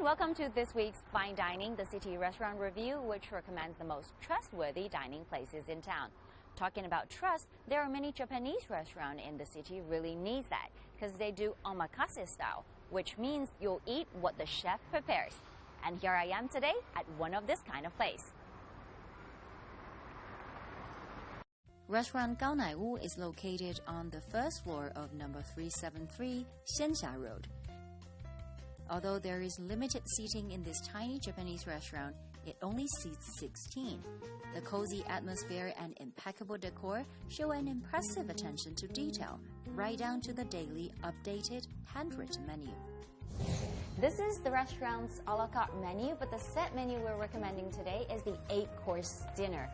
and welcome to this week's Fine Dining, the City Restaurant Review, which recommends the most trustworthy dining places in town. Talking about trust, there are many Japanese restaurants in the city really needs that because they do Omakase style, which means you'll eat what the chef prepares. And here I am today at one of this kind of place. Restaurant Gaonai Wu is located on the first floor of number 373 Xianxia Road. Although there is limited seating in this tiny Japanese restaurant, it only seats 16. The cozy atmosphere and impeccable decor show an impressive attention to detail, right down to the daily updated handwritten menu. This is the restaurant's a la carte menu, but the set menu we're recommending today is the 8-course dinner.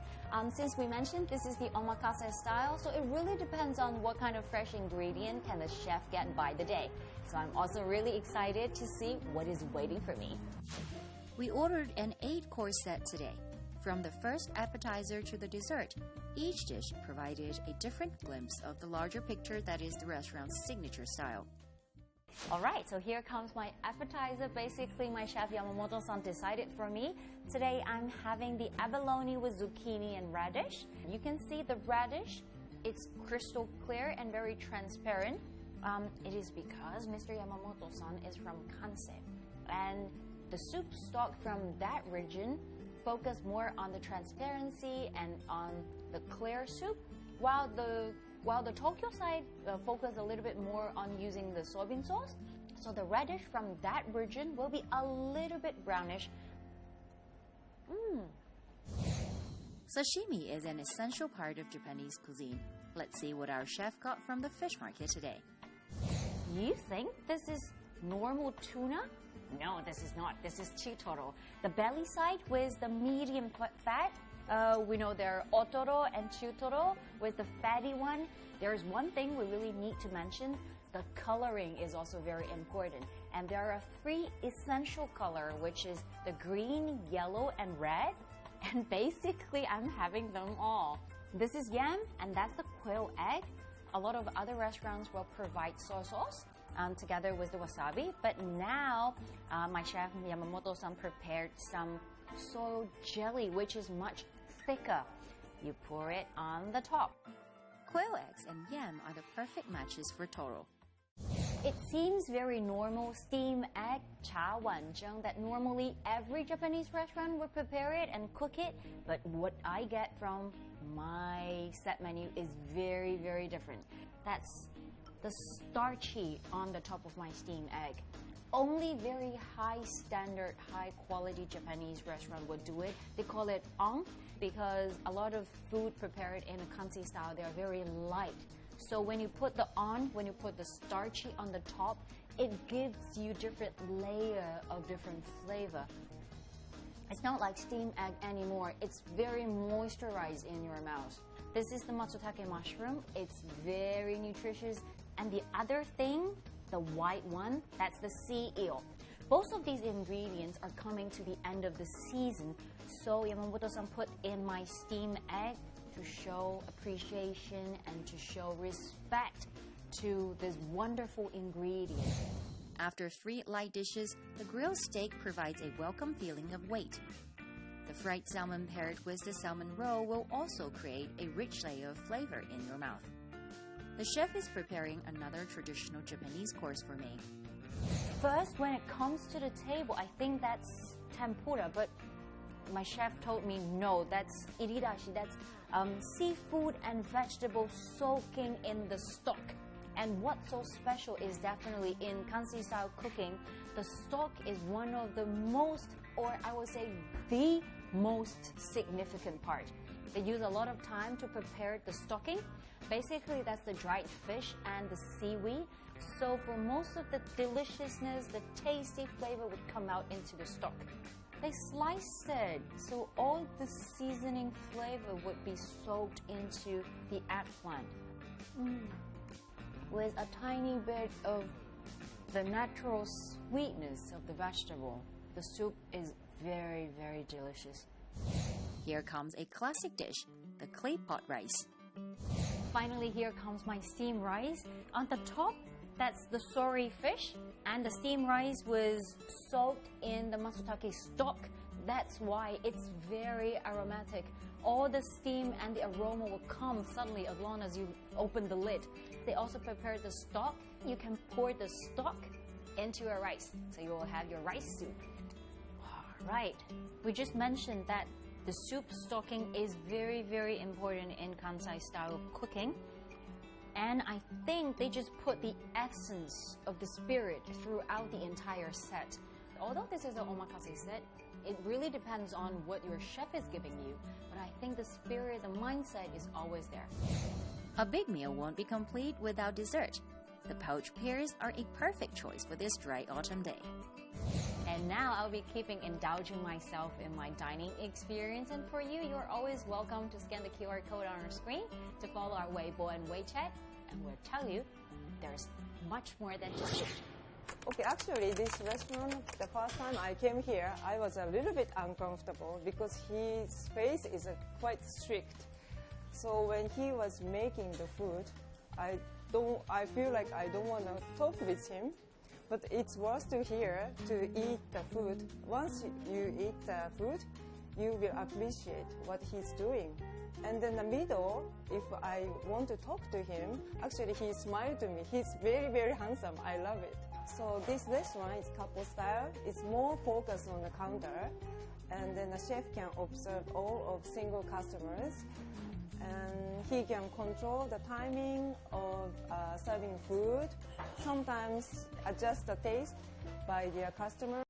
Since we mentioned this is the omakase style, so it really depends on what kind of fresh ingredient can the chef get by the day. So I'm also really excited to see what is waiting for me. We ordered an 8-course set today. From the first appetizer to the dessert, each dish provided a different glimpse of the larger picture that is the restaurant's signature style. Alright, so here comes my appetizer. Basically, my chef Yamamoto-san decided for me. Today, I'm having the abalone with zucchini and radish. You can see the radish. It's crystal clear and very transparent. It is because Mr. Yamamoto-san is from Kansai. And the soup stock from that region focus more on the transparency and on the clear soup, while the Tokyo side focus a little bit more on using the soybean sauce. So the radish from that region will be a little bit brownish. Sashimi is an essential part of Japanese cuisine. Let's see what our chef got from the fish market today. You think this is normal tuna? No, this is not. This is chitoro. The belly side with the medium fat. We know there are otoro and chutoro with the fatty one. There's one thing we really need to mention. The coloring is also very important. And there are 3 essential colors, which is the green, yellow, and red. And basically, I'm having them all. This is yam, and that's the quail egg. A lot of other restaurants will provide soy sauce together with the wasabi. But now, my chef Yamamoto-san prepared some soy jelly, which is much thicker. You pour it on the top. Quail eggs and yam are the perfect matches for toro. It seems very normal steamed egg cha wanjang that normally every Japanese restaurant would prepare it and cook it, but what I get from my set menu is very, very different. That's the starchy on the top of my steamed egg. Only very high standard, high quality Japanese restaurant would do it. They call it on because a lot of food prepared in a kanji style, they are very light. So when you put the starchy on the top, it gives you different layer of different flavor. It's not like steamed egg anymore. It's very moisturized in your mouth. This is the matsutake mushroom. It's very nutritious. And the other thing, the white one, that's the sea eel. Both of these ingredients are coming to the end of the season, so Yamamoto-san put in my steamed egg to show appreciation and to show respect to this wonderful ingredient. After 3 light dishes, the grilled steak provides a welcome feeling of weight. The fried salmon paired with the salmon roe will also create a rich layer of flavor in your mouth. The chef is preparing another traditional Japanese course for me. First, when it comes to the table, I think that's tempura, but my chef told me no, that's iridashi, that's seafood and vegetables soaking in the stock. And what's so special is definitely in kanji style cooking, the stock is one of the most, or I would say the most significant part. They use a lot of time to prepare the stocking. Basically, that's the dried fish and the seaweed. So for most of the deliciousness, the tasty flavor would come out into the stock. They sliced it, so all the seasoning flavor would be soaked into the eggplant. With a tiny bit of the natural sweetness of the vegetable. The soup is very, very delicious. Here comes a classic dish, the clay pot rice. Finally, here comes my steamed rice. On the top, That's the sori fish, and the steamed rice was soaked in the matsutake stock. That's why it's very aromatic. All the steam and the aroma will come suddenly as long as you open the lid. They also prepared the stock. You can pour the stock into your rice, so you will have your rice soup. Right. We just mentioned that the soup stocking is very, very important in Kansai style of cooking. And I think they just put the essence of the spirit throughout the entire set. Although this is an omakase set, it really depends on what your chef is giving you. But I think the spirit, the mindset is always there. A big meal won't be complete without dessert. The poached pears are a perfect choice for this dry autumn day. And now I'll be keeping indulging myself in my dining experience. And for you, you're always welcome to scan the QR code on our screen to follow our Weibo and WeChat. And we'll tell you there's much more than just food. Okay, actually, this restaurant, the first time I came here, I was a little bit uncomfortable because his face is quite strict. So when he was making the food, I feel like I don't want to talk with him. But it's worth to hear to eat the food. Once you eat the food, you will appreciate what he's doing. And in the middle, if I want to talk to him, actually he smiled to me. He's very, very handsome. I love it. So this restaurant is couple style. It's more focused on the counter. And then the chef can observe all of single customers. And he can control the timing of serving food, sometimes adjust the taste by their customer.